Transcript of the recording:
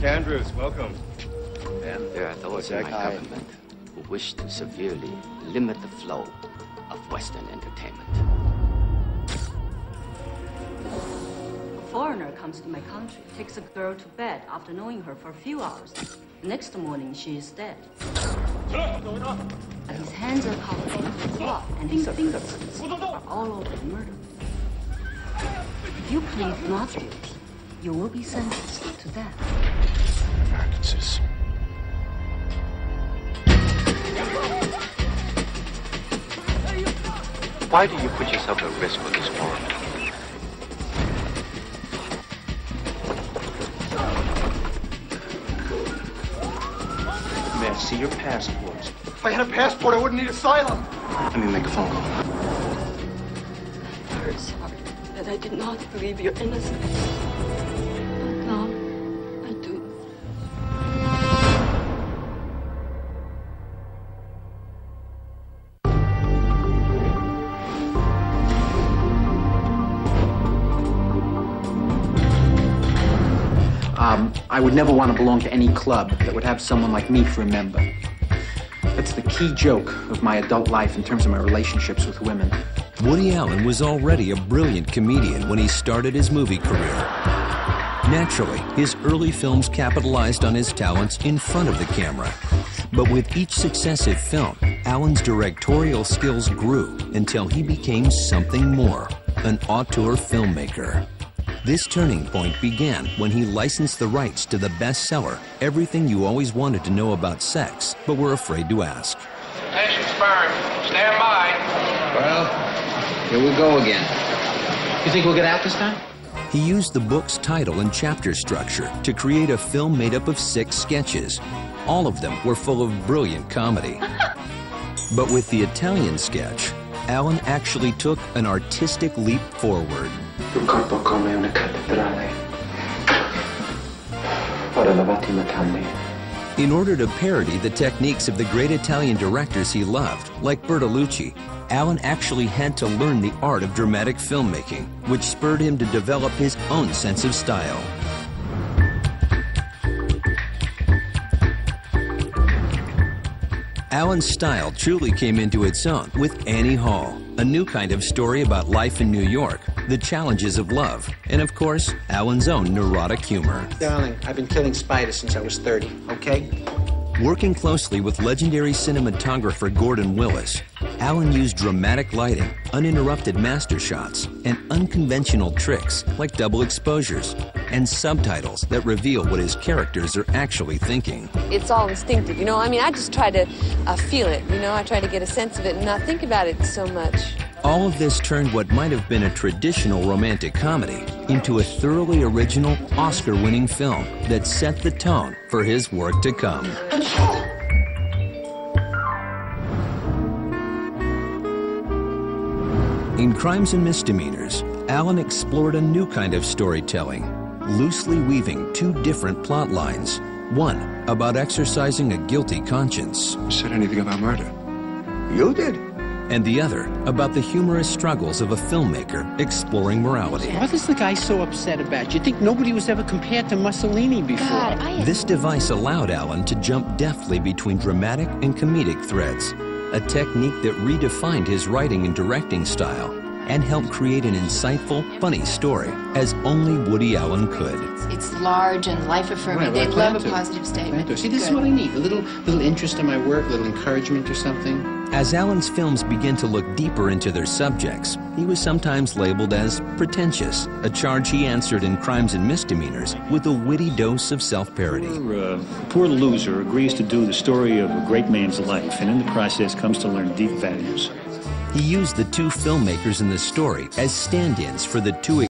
Mr. Andrews, welcome. And there are those in my government who wish to severely limit the flow of Western entertainment. A foreigner comes to my country, takes a girl to bed after knowing her for a few hours. The next morning, she is dead. And his hands are covered with blood, and his fingerprints are all over the murder. If you plead not guilty, you will be sentenced to death. Francis. Why do you put yourself at risk with this foreigner? May I see your passports? If I had a passport, I wouldn't need asylum. Let me make a phone call. I'm very sorry that I did not believe your innocence. But now, I do. I would never want to belong to any club that would have someone like me for a member. That's the key joke of my adult life in terms of my relationships with women. Woody Allen was already a brilliant comedian when he started his movie career. Naturally, his early films capitalized on his talents in front of the camera. But with each successive film, Allen's directorial skills grew until he became something more, an auteur filmmaker. This turning point began when he licensed the rights to the bestseller, Everything You Always Wanted to Know About Sex, but were afraid to ask. Attention, sperm. Stand by. Well, here we go again. You think we'll get out this time? He used the book's title and chapter structure to create a film made up of 6 sketches. All of them were full of brilliant comedy. But with the Italian sketch, Allen actually took an artistic leap forward. Il corpo come una cattedrale. Ora lavati i metalli. In order to parody the techniques of the great Italian directors he loved, like Bertolucci, Allen actually had to learn the art of dramatic filmmaking, which spurred him to develop his own sense of style. Allen's style truly came into its own with Annie Hall, a new kind of story about life in New York, the challenges of love, and of course, Allen's own neurotic humor. Darling, I've been killing spiders since I was 30, okay? Working closely with legendary cinematographer Gordon Willis, Allen used dramatic lighting, uninterrupted master shots, and unconventional tricks like double exposures and subtitles that reveal what his characters are actually thinking. It's all instinctive, you know? I mean, I just try to feel it, you know? I try to get a sense of it and not think about it so much. All of this turned what might have been a traditional romantic comedy into a thoroughly original, Oscar-winning film that set the tone for his work to come. In Crimes and Misdemeanors, Allen explored a new kind of storytelling, loosely weaving 2 different plot lines. One about exercising a guilty conscience. Who said anything about murder? You did. And the other about the humorous struggles of a filmmaker exploring morality. What is the guy so upset about? You think nobody was ever compared to Mussolini before? God, This device allowed Allen to jump deftly between dramatic and comedic threads, a technique that redefined his writing and directing style and helped create an insightful, funny story, as only Woody Allen could. It's large and life-affirming. They love a positive statement. See, this is what I need. A little interest in my work, a little encouragement or something. As Allen's films began to look deeper into their subjects, he was sometimes labeled as pretentious, a charge he answered in Crimes and Misdemeanors with a witty dose of self-parody. A poor loser agrees to do the story of a great man's life, and in the process comes to learn deep values. He used the 2 filmmakers in the story as stand-ins for the 2